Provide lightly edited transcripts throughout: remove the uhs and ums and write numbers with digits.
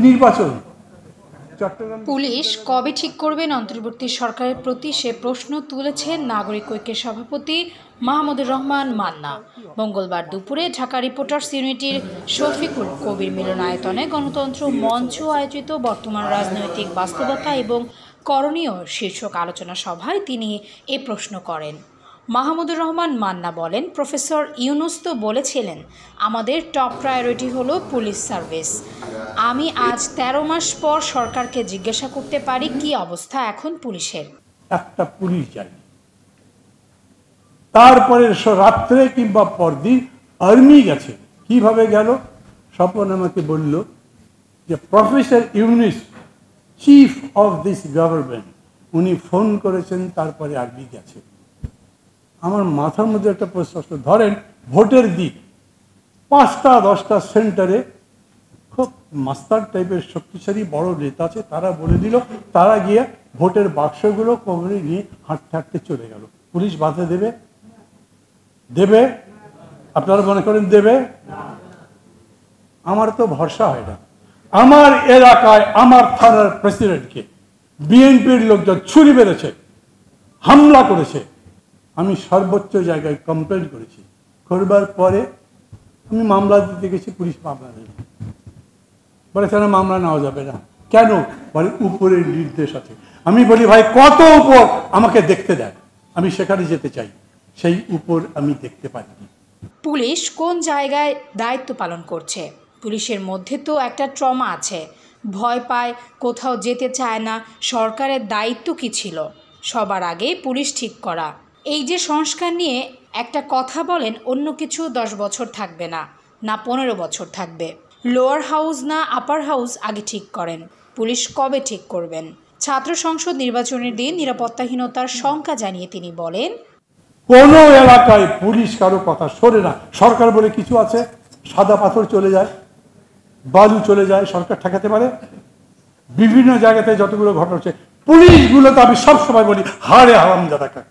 নির্বাচন। পুলিশ কবে ঠিক করবেন অন্তর্বর্তী সরকারের প্রতি সে প্রশ্ন তুলেছেন নাগরিক ঐক্যের সভাপতি মাহমুদুর রহমান মান্না। মঙ্গলবার দুপুরে ঢাকা রিপোর্টার্স ইউনিটির শফিকুল কবির মিলনায়তনে গণতন্ত্র মঞ্চ আয়োজিত বর্তমান রাজনৈতিক বাস্তবতা এবং করণীয় শীর্ষক আলোচনা সভায় তিনি এ প্রশ্ন করেন। মাহমুদুর রহমান মান্না বলেন, প্রফেসর ইউনুস তো বলেছিলেন আমাদের টপ প্রায়োরিটি হলো পুলিশ সার্ভিস। আমি আজ 13 মাস পর সরকারকে জিজ্ঞাসা করতে পারি কি অবস্থা এখন পুলিশের। একটা পুলিশ যাই, তারপরে রাত্রে কিংবা পরদিন আর্মি গেছে। কিভাবে গেল? স্বপন আমাকে বলল যে professor Yunus chief of this government, উনি ফোন করেছেন, তারপরে আর্মি গেছে। আমার মাথার মধ্যে একটা প্রশ্ন, ধরেন ভোটের দিন 5টা 10টা সেন্টারে খুব মাস্টার টাইপের শক্তিশালী বড় নেতা আছে, তারা বলে দিল, তারা গিয়ে ভোটের বাক্সগুলো কোমরে নিয়ে হাঁটতে হাঁটতে চলে গেল। পুলিশ বাধা দেবে? দেবে? আপনারা মনে করেন দেবে? আমার তো ভরসা হয় না। আমার এলাকায় আমার থানার প্রেসিডেন্টকে বিএনপির লোকজন ছুরি মেরেছে, হামলা করেছে। আমি সর্বোচ্চ জায়গায় কমপ্লেন করেছি। করবার পরে আমি মামলা দিতে গেছি, পুলিশ মামলা নেবে। বলে কেন মামলা নেওয়া যাবে না? কেন? বলে উপরের নির্দেশ আছে। আমি বলি ভাই কত উপর আমাকে দেখতে দেন, আমি সেখানে যেতে চাই। সেই উপর আমি দেখতে পাইনি। পুলিশ কোন জায়গায় দায়িত্ব পালন করছে? পুলিশের মধ্যে তো একটা ট্রমা আছে, ভয় পায়, কোথাও যেতে চায় না। সরকারের দায়িত্ব কি ছিল? সবার আগে পুলিশ ঠিক করা। এই যে সংস্কার নিয়ে একটা কথা বলেন, অন্য কিছু 10 বছর থাকবে না, না 15 বছর থাকবে। লোয়ার হাউস না আপার হাউস আগে ঠিক করেন। পুলিশ কবে ঠিক করবেন? ছাত্র সংসদ নির্বাচনের দিন নিরাপত্তাহীনতার শঙ্কা জানিয়ে তিনি বলেন, কোন এলাকায় পুলিশ কারো কথা শোনে না। সরকার বলে কিছু আছে, সাদা পাথর চলে যায়, বালু চলে যায়, সরকার ঠেকাতে পারে? বিভিন্ন জায়গাতে যতগুলো ঘটনা হচ্ছে, পুলিশগুলো তো আমি সবসময় বলি হাড়ে হারামজাদা একটা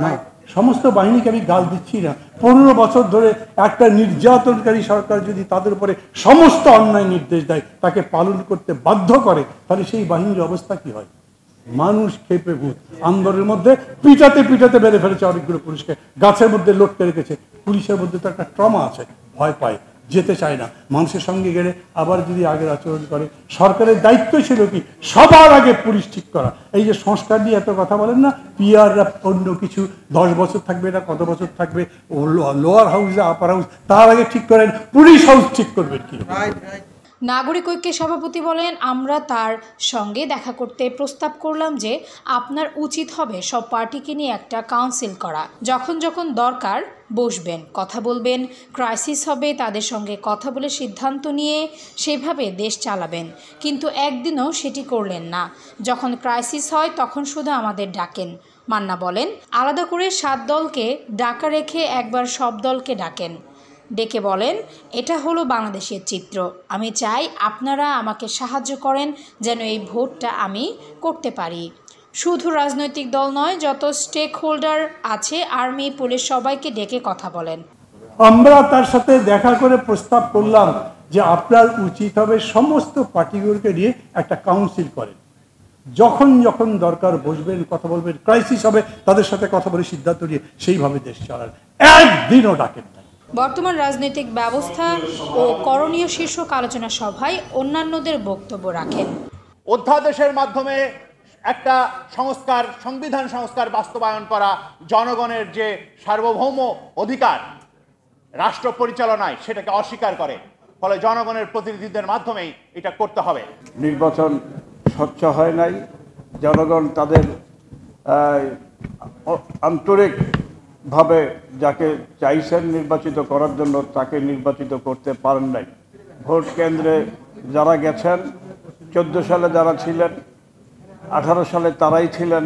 না। সমস্ত বাহিনীকে আমি গাল দিচ্ছি না। 15 বছর ধরে একটা নির্যাতনকারী সরকার যদি তাদের উপরে সমস্ত অন্যায় নির্দেশ দেয়, তাকে পালন করতে বাধ্য করে, তাহলে সেই বাহিনীর অবস্থা কি হয়? মানুষ খেপে ভূত। আন্দোলনের মধ্যে পিটাতে পিটাতে মেরে ফেলেছে অনেকগুলো পুলিশকে, গাছের মধ্যে লটকে রেখেছে। পুলিশের মধ্যে তো একটা ট্রমা আছে, ভয় পায়, যেতে চায় না। মানুষের সঙ্গে গেলে আবার যদি আগের আচরণ করে। সরকারের দায়িত্ব ছিল কি? সবার আগে পুলিশ ঠিক করা। এই যে সংস্কার নিয়ে এত কথা বলেন না, পিআররা অন্য কিছু 10 বছর থাকবে না, কত বছর থাকবে, লোয়ার হাউস আপার হাউস, তার আগে ঠিক করেন পুলিশ হাউস ঠিক করবেন কি? নাগরিক ঐক্যের সভাপতি বলেন, আমরা তার সঙ্গে দেখা করতে প্রস্তাব করলাম যে আপনার উচিত হবে সব পার্টিকে নিয়ে একটা কাউন্সিল করা। যখন যখন দরকার বসবেন, কথা বলবেন, ক্রাইসিস হবে তাদের সঙ্গে কথা বলে সিদ্ধান্ত নিয়ে সেভাবে দেশ চালাবেন। কিন্তু একদিনও সেটি করলেন না। যখন ক্রাইসিস হয় তখন শুধু আমাদের ডাকেন। মান্না বলেন, আলাদা করে 7 দলকে ডাকা রেখে একবার সব দলকে ডাকেন, ডেকে বলেন এটা হলো বাংলাদেশের চিত্র। আমি চাই আপনারা আমাকে সাহায্য করেন যেন এই ভোটটা আমি করতে পারি। শুধু রাজনৈতিক দল নয়, যত স্টেক হোল্ডার আছে, আর্মি, পুলিশ, সবাইকে ডেকে কথা বলেন। আমরা তার সাথে দেখা করে প্রস্তাব করলাম যে আপনার উচিত হবে সমস্ত পার্টিগুলোকে নিয়ে একটা কাউন্সিল করেন। যখন যখন দরকার বসবেন, কথা বলবেন, ক্রাইসিস হবে তাদের সাথে কথা বলে সিদ্ধান্ত নিয়ে সেইভাবে দেশ চালান। একদিনও ডাকেন না। বর্তমান রাজনৈতিক ব্যবস্থা ও করণীয় শীর্ষক আলোচনা সভায় অন্যান্যদের বক্তব্য রাখেন। অধ্যাদেশের মাধ্যমে একটা সংস্কার, সংবিধান সংস্কার বাস্তবায়ন করা, জনগণের যে সার্বভৌম অধিকার রাষ্ট্র পরিচালনায়, সেটাকে অস্বীকার করে। ফলে জনগণের প্রতিনিধিদের মাধ্যমেই এটা করতে হবে। নির্বাচন স্বচ্ছ হয় নাই, জনগণ তাদের আন্তরিকভাবে যাকে চাইছেন নির্বাচিত করার জন্য তাকে নির্বাচিত করতে পারেন নাই। ভোট কেন্দ্রে যারা গেছেন, 14 সালে যারা ছিলেন, 18 সালে তারাই ছিলেন,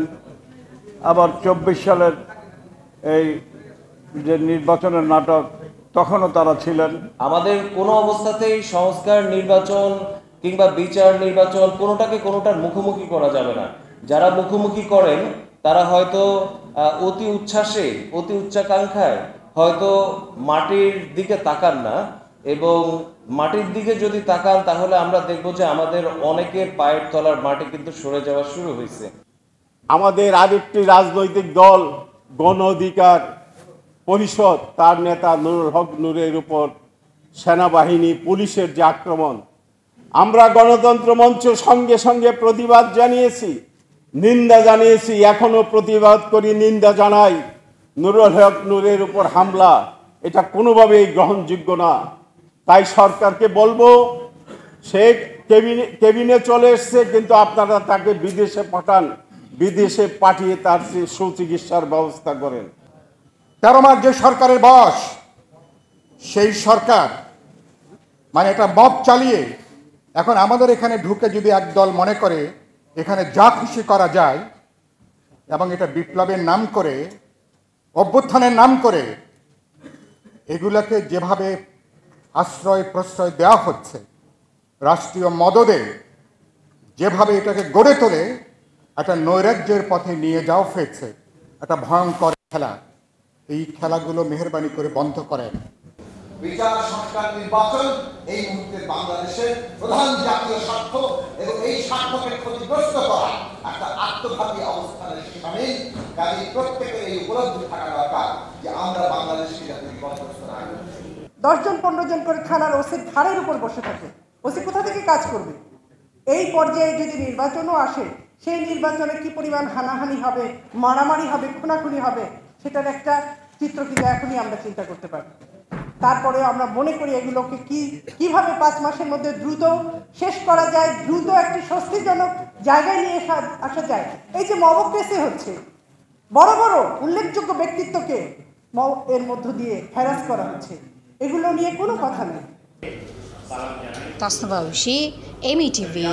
আবার 24 সালের এই যে নির্বাচনের নাটক, তখনও তারা ছিলেন। আমাদের কোনো অবস্থাতেই সংস্কার নির্বাচন কিংবা বিচার নির্বাচন কোনোটার মুখোমুখি করা যাবে না। যারা মুখোমুখি করেন তারা হয়তো অতি উচ্ছ্বাসে, অতি উচ্চাকাঙ্ক্ষায় হয়তো মাটির দিকে তাকান না এবং মাটির দিকে যদি তাকান তাহলে আমরা দেখব যে আমাদের অনেকের পায়ের তলার মাটি কিন্তু সরে যাওয়া শুরু হয়েছে। আমাদের আরেকটি রাজনৈতিক দল গণ অধিকার পরিষদ, তার নেতা নুরুল হক নূরের উপর সেনাবাহিনী পুলিশের যে আক্রমণ, আমরা গণতন্ত্র মঞ্চ সঙ্গে সঙ্গে প্রতিবাদ জানিয়েছি, নিন্দা জানিয়েছি, এখনো প্রতিবাদ করি, নিন্দা জানাই। নুরুল হক নূরের উপর হামলা এটা কোনোভাবেই গ্রহণযোগ্য না। তাই সরকারকে বলবো, সে কেবিনে চলে এসছে, কিন্তু আপনারা তাকে বিদেশে পাঠান, বিদেশে পাঠিয়ে তার সুচিকিৎসার ব্যবস্থা করেন। 13 মাস যে সরকারের বয়স, সেই সরকার মানে একটা মব চালিয়ে এখন আমাদের এখানে ঢুকে যদি একদল মনে করে এখানে যা খুশি করা যায় এবং এটা বিপ্লবের নাম করে, অভ্যুত্থানের নাম করে এগুলাকে যেভাবে আশ্রয় প্রশ্রয় দেওয়া হচ্ছে, রাষ্ট্রীয় মদদে যেভাবে এটাকে গড়ে তোলে একটা নৈরাজ্যের পথে নিয়ে যাওয়া হয়েছে, একটা ভয়ঙ্কর খেলা। এই খেলাগুলো মেহেরবানি করে বন্ধ করেন। বিচার সংস্কার নির্বাচন এই মুহূর্তে বাংলাদেশের প্রধান জাতীয় স্বার্থ এবং এই স্বার্থকে ক্ষতিগ্রস্ত করা একটা আত্মঘাতী অবস্থানের সামিল। কাজে প্রত্যেকের এই উপলব্ধি থাকা দরকার যে আমরা বাংলাদেশকে যাতে বিপদগ্রস্ত না করি। 10 জন 15 জন করে থানার ওসির ঘাড়ের উপর বসে থাকে, ওসি কোথা থেকে কাজ করবে? এই পর্যায়ে যদি নির্বাচনও আসে, সেই নির্বাচনে কি পরিমাণ হানাহানি হবে, মারামারি হবে, খুনাখুনি হবে, সেটার একটা চিত্র কিন্তু এখনই আমরা চিন্তা করতে পারি। তারপরেও আমরা মনে করি এগুলোকে কিভাবে 5 মাসের মধ্যে দ্রুত শেষ করা যায়, দ্রুত একটি স্বস্তিজনক জায়গায় নিয়ে আসা যায়। এই যে মবক্রেসি হচ্ছে, বড় বড় উল্লেখযোগ্য ব্যক্তিত্বকে এর মধ্য দিয়ে হ্যারাস করা হচ্ছে, এগুলো নিয়ে কোনো কথা নেই। তাসনুভা ঐশী, এমইটিভি।